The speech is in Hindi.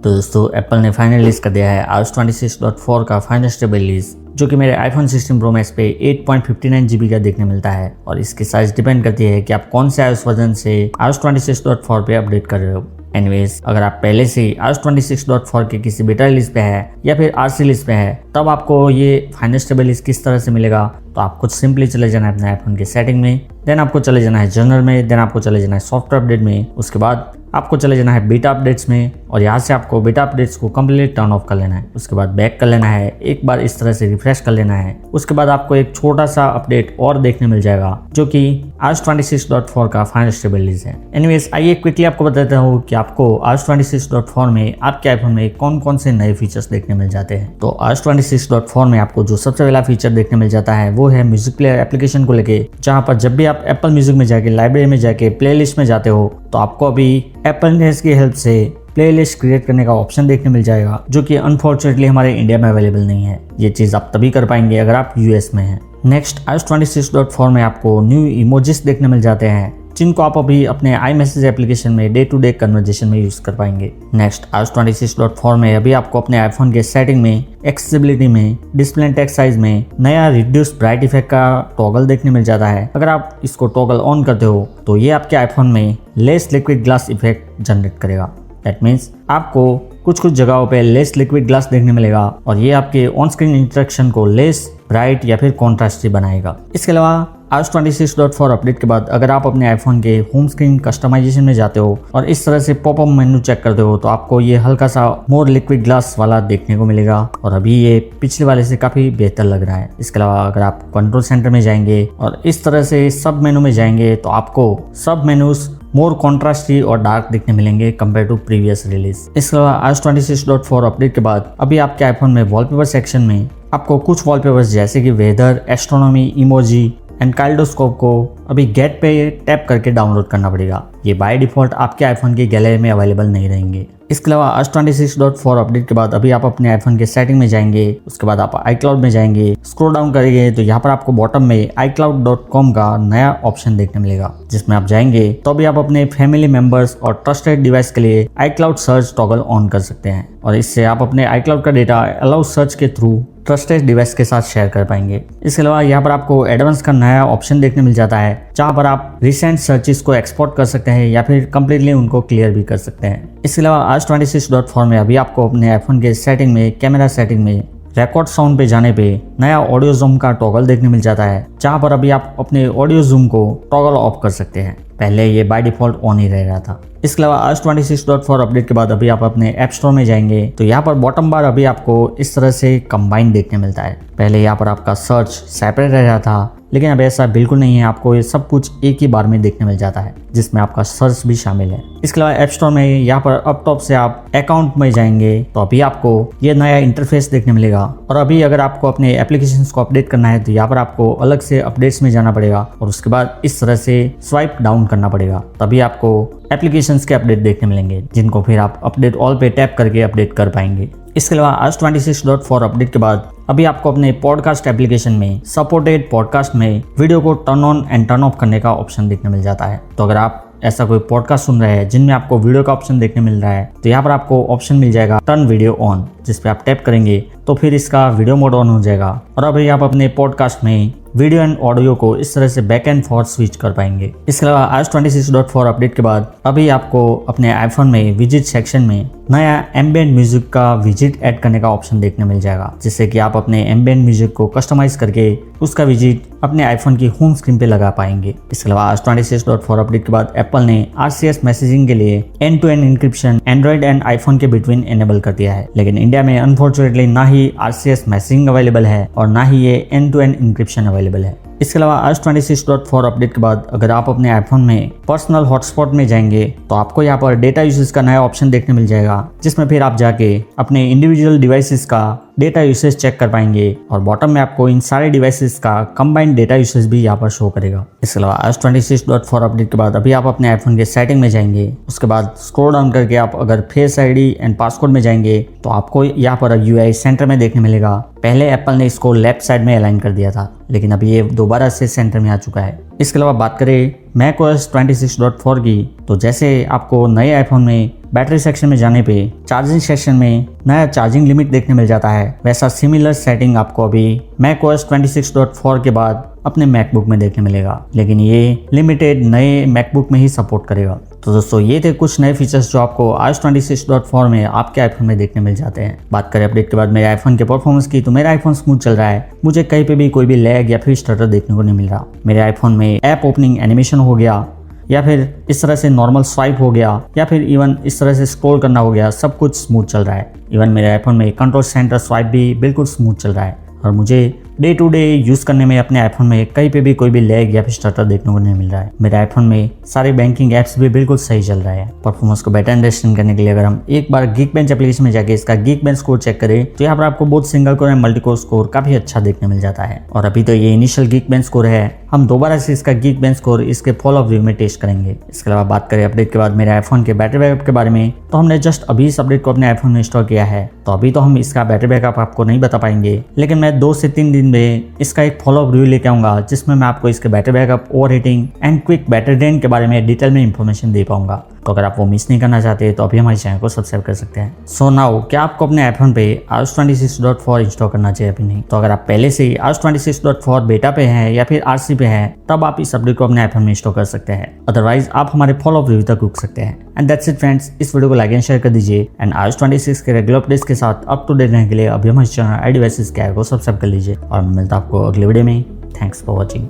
तो दोस्तों एप्पल ने फाइनल रिलीज कर दिया है iOS 26.4 का फाइनल स्टेबल रिलीज, जो कि मेरे iPhone 16 Pro Max पे 8.59 GB का देखने मिलता है। और इसकी साइज डिपेंड करती है कि आप कौन से iOS वर्जन से iOS 26.4 पे अपडेट कर रहे हो। एनीवेज, अगर आप पहले से iOS 26.4 के किसी बीटा रिलीज पे है या फिर आर्स रिलीज पे है, तब आपको ये फाइनल स्टेबल रिलीज किस तरह से मिलेगा। तो आपको सिंपली चले जाना है अपने आईफोन के सेटिंग में, देन आपको चले जाना है जनरल में, देन आपको चले जाना है सॉफ्टवेयर अपडेट में, उसके बाद आपको चले जाना है बीटा अपडेट्स में और यहाँ से आपको बीटा अपडेट्स को कंप्लीट टर्न ऑफ कर लेना है। उसके बाद बैक कर लेना है, एक बार इस तरह से रिफ्रेश कर लेना है। उसके बाद आपको एक छोटा सा अपडेट और देखने मिल जाएगा, जो कि iOS 26.4 का फाइनल स्टेबल रिलीज है। एनीवेज, आइए क्विकली आपको बताता हूँ कि आपको iOS 26.4 में आपके आईफोन में कौन कौन से नए फीचर्स देखने मिल जाते हैं। तो iOS 26.4 में आपको जो सबसे पहला फीचर देखने मिल जाता है वो है म्यूजिक प्लेयर एप्लीकेशन को लेके, जहाँ पर जब भी आप एप्पल म्यूजिक में जाके लाइब्रेरी में जाके प्लेलिस्ट में जाते हो तो आपको अभी एप्पल ने इसकी हेल्प से प्लेलिस्ट क्रिएट करने का ऑप्शन देखने मिल जाएगा, जो कि अनफॉर्चुनेटली हमारे इंडिया में अवेलेबल नहीं है। ये चीज़ आप तभी कर पाएंगे अगर आप यूएस में हैं। नेक्स्ट, iOS 26.4 में आपको न्यू इमोजीज देखने मिल जाते हैं, जिनको आप अभी अपने iMessage एप्लीकेशन में डे टू डे कन्वर्जेशन में यूज कर पाएंगे। नेक्स्ट, iOS 26.4 में अभी आपको अपने आईफोन के सेटिंग में, एक्सेसिबिलिटी में, डिस्प्ले एंड टेक्स्ट साइज में नया रिड्यूस ब्राइट इफेक्ट का टॉगल देखने मिल जाता है। अगर आप इसको टॉगल ऑन करते हो तो ये आपके आईफोन में less liquid glass effect generate करेगा। दैट मीन्स आपको कुछ जगहों पे लेस लिक्विड ग्लास देखने मिलेगा और ये आपके ऑन स्क्रीन इंटरेक्शन को लेस ब्राइट या फिर कॉन्ट्रास्टी बनाएगा। इसके अलावा iOS 26.4 अपडेट के बाद अगर आप अपने आईफोन के होम स्क्रीन कस्टमाइजेशन में जाते हो और इस तरह से पॉपअप मेन्यू चेक करते हो तो आपको ये हल्का सा मोर लिक्विड ग्लास वाला देखने को मिलेगा और अभी ये पिछले वाले से काफी बेहतर लग रहा है। इसके अलावा अगर आप कंट्रोल सेंटर में जाएंगे और इस तरह से सब मेनू में जाएंगे तो आपको सब मेनूज मोर कॉन्ट्रास्टी और डार्क दिखने मिलेंगे कंपेयर टू प्रीवियस रिलीज। इसके अलावा iOS 26.4 अपडेट के बाद अभी आपके आईफोन में वॉलपेपर सेक्शन में आपको कुछ वॉलपेपर्स जैसे कि वेदर, एस्ट्रोनॉमी, इमोजी एंड काइलोस्कोप को अभी गेट पे टैप करके डाउनलोड करना पड़ेगा। ये बाय डिफॉल्ट आपके आईफोन की गैलरी में अवेलेबल नहीं रहेंगे। इसके अलावा iOS 26.4 अपडेट के बाद अभी आप अपने आईफोन के सेटिंग में जाएंगे, उसके बाद आप iCloud में जाएंगे, स्क्रॉल डाउन करेंगे तो यहाँ पर आपको बॉटम में iCloud.com का नया ऑप्शन देखने मिलेगा, जिसमें आप जाएंगे तो अभी आप अपने फैमिली मेंबर्स और ट्रस्टेड डिवाइस के लिए iCloud सर्च टॉगल ऑन कर सकते हैं और इससे आप अपने iCloud का डेटा अलाउ सर्च के थ्रू ट्रस्टेड डिवाइस के साथ शेयर कर पाएंगे। इसके अलावा यहाँ पर आपको एडवांस का नया ऑप्शन देखने मिल जाता है, जहाँ पर आप रिसेंट सर्चेस को एक्सपोर्ट कर सकते हैं या फिर कंप्लीटली उनको क्लियर भी कर सकते हैं। इसके अलावा iOS 26.4 में अभी आपको अपने आईफोन के सेटिंग में, कैमरा सेटिंग में, रिकॉर्ड साउंड पे जाने पे नया ऑडियो जूम का टॉगल देखने मिल जाता है, जहाँ पर अभी आप अपने ऑडियो जूम को टॉगल ऑफ कर सकते हैं। पहले ये बाय डिफॉल्ट ऑन ही रह रहा था। इसके अलावा iOS 26.4 अपडेट के बाद अभी आप अपने ऐप स्टोर में जाएंगे तो यहाँ पर बॉटम बार अभी आपको इस तरह से कंबाइन देखने मिलता है। पहले यहाँ पर आपका सर्च सेपरेट रह रहा था, लेकिन अब ऐसा बिल्कुल नहीं है। आपको ये सब कुछ एक ही बार में देखने मिल जाता है, जिसमें आपका सर्च भी शामिल है। इसके अलावा ऐप स्टोर में यहाँ पर अप टॉप से आप अकाउंट में जाएंगे तो अभी आपको ये नया इंटरफेस देखने मिलेगा और अभी अगर आपको अपने एप्लीकेशंस को अपडेट करना है तो यहाँ पर आपको अलग से अपडेट्स में जाना पड़ेगा और उसके बाद इस तरह से स्वाइप डाउन करना पड़ेगा, तभी आपको एप्लीकेशंस के अपडेट देखने मिलेंगे, जिनको फिर आप अपडेट ऑल पे टैप करके अपडेट कर पाएंगे। इसके अलावा iOS 26.4 अपडेट के बाद अभी आपको अपने पॉडकास्ट एप्लीकेशन में सपोर्टेड पॉडकास्ट में वीडियो को turn on and turn off करने का ऑप्शन देखने मिल जाता है। तो अगर आप ऐसा कोई पॉडकास्ट सुन रहे हैं जिनमें आपको वीडियो का ऑप्शन देखने मिल रहा है तो यहाँ पर आपको ऑप्शन मिल जाएगा टर्न वीडियो ऑन, जिस पे आप टैप करेंगे तो फिर इसका वीडियो मोड ऑन हो जाएगा और अभी आप अपने पॉडकास्ट में वीडियो एंड ऑडियो को इस तरह से बैक एंड फोर्थ स्विच कर पाएंगे। इसके अलावा iOS 26.4 अपडेट के बाद अभी आपको अपने आईफोन में विजिट सेक्शन में नया एम्बिएंट म्यूजिक का विजिट ऐड करने का ऑप्शन देखने मिल जाएगा, जिससे कि आप अपने एम्बिएंट म्यूजिक को कस्टमाइज करके उसका विजिट अपने आईफोन की होम स्क्रीन पे लगा पाएंगे। इसके अलावा iOS 26.4 अपडेट के बाद एप्पल ने RCS मैसेजिंग के लिए end to end encryption Android and iPhone के बिटवीन एनेबल कर दिया है, लेकिन इंडिया में अनफॉर्चुनेटली ना ही RCS मैसेजिंग अवेलेबल है और ना ही ये end to end encryption available है। इसके अलावा iOS 26.4 अपडेट के बाद अगर आप अपने आईफोन में पर्सनल हॉटस्पॉट में जाएंगे तो आपको यहाँ पर डेटा यूसेज का नया ऑप्शन देखने मिल जाएगा, जिसमें फिर आप जाके अपने इंडिविजुअल डिवाइसेस का डेटा यूसेज चेक कर पाएंगे और बॉटम में आपको इन सारे डिवाइसेस का कंबाइंड डेटा यूसेज भी यहाँ पर शो करेगा। इसके अलावा iOS 26.4 अपडेट के बाद अभी आप अपने आईफोन के सेटिंग में जाएंगे, उसके बाद स्क्रॉल डाउन करके आप अगर फेस आईडी एंड पासवर्ड में जाएंगे तो आपको यहाँ पर UI सेंटर में देखने मिलेगा। पहले एप्पल ने इसको लेफ्ट साइड में अलाइन कर दिया था, लेकिन अभी ये दोबारा से सेंटर में आ चुका है। इसके अलावा बात करें macOS 26.4 की, तो जैसे आपको नए आईफोन में बैटरी सेक्शन में जाने पे चार्जिंग सेक्शन में नया चार्जिंग लिमिट देखने मिल जाता है। वैसा सिमिलर सेटिंग आपको अभी macOS 26.4 के बाद अपने मैकबुक में देखने मिलेगा, लेकिन ये लिमिटेड नए मैकबुक में ही सपोर्ट करेगा। तो दोस्तों ये थे कुछ नए फीचर्स जो आपको iOS 26.4 में आपके आईफोन में देखने मिल जाते हैं। बात करें अपडेट के बाद मेरे आईफोन के परफॉर्मेंस की, तो मेरा आईफोन स्मूथ चल रहा है। मुझे कहीं पे भी कोई भी लैग या फिर स्टटर देखने को नहीं मिल रहा। मेरे आईफोन में ऐप ओपनिंग एनिमेशन हो गया, या फिर इस तरह से नॉर्मल स्वाइप हो गया, या फिर इवन इस तरह से स्क्रॉल करना हो गया, सब कुछ स्मूथ चल रहा है। इवन मेरे आईफोन में कंट्रोल सेंटर स्वाइप भी बिल्कुल स्मूथ चल रहा है। और मुझे डे टू डे यूज़ करने में अपने आईफोन में कहीं पे भी कोई भी लैग या फिर स्टटर देखने को नहीं मिल रहा है। मेरे आईफोन में सारे बैंकिंग ऐप्स भी बिल्कुल सही चल रहा है। परफॉर्मेंस को बेटर अंडरस्टैंड करने के लिए अगर हम एक बार Geekbench एप्लीकेशन में जाके इसका Geekbench स्कोर चेक करें, तो यहाँ पर आपको both single core and multi core score काफी अच्छा देखने मिल जाता है। और अभी तो ये इनिशियल Geekbench स्कोर है, हम दोबारा से इसका Geekbench स्कोर इसके फॉलो अप व्यू में टेस्ट करेंगे। इसके अलावा बात करें अपडेट के बाद मेरे आईफोन के बैटरी बैकअप के बारे में, तो हमने जस्ट अभी इस अपडेट को अपने आईफोन में इंस्टॉल किया है, तो अभी तो हम इसका बैटरी बैकअप आपको नहीं बता पाएंगे, लेकिन मैं 2 से 3 दिन में इसका एक फॉलो अप रिव्यू लेके आऊंगा, जिसमें मैं आपको इसके battery backup, over heating and quick battery drain के बारे में डिटेल में इंफॉर्मेशन दे पाऊंगा। तो अगर आप वो मिस नहीं करना चाहते तो अभी हमारे चैनल को सब्सक्राइब कर सकते हैं। सो नाउ क्या आपको अपने आईफोन पे iOS 26.4 इंस्टॉल करना चाहिए अभी नहीं? तो अगर आप पहले से ही iOS 26.4 बेटा पे हैं या फिर RC पे हैं, तब आप इस अपडेट को अपने आईफोन में इंस्टॉल कर सकते हैं। अदरवाइज आप हमारे फॉलो अप रिव्यू तक रुक सकते हैं। एंड दैट्स इट फ्रेंड्स, इस वीडियो को लाइक एंड शेयर कर दीजिए। एंड iOS 26 के रेगुलर अपडेट्स के साथ अप टू डेट रहने के लिए अभी हमारे चैनल iDevices को सब्सक्राइब कर लीजिए। और मिलता आपको अगले वीडियो में। Thanks for watching.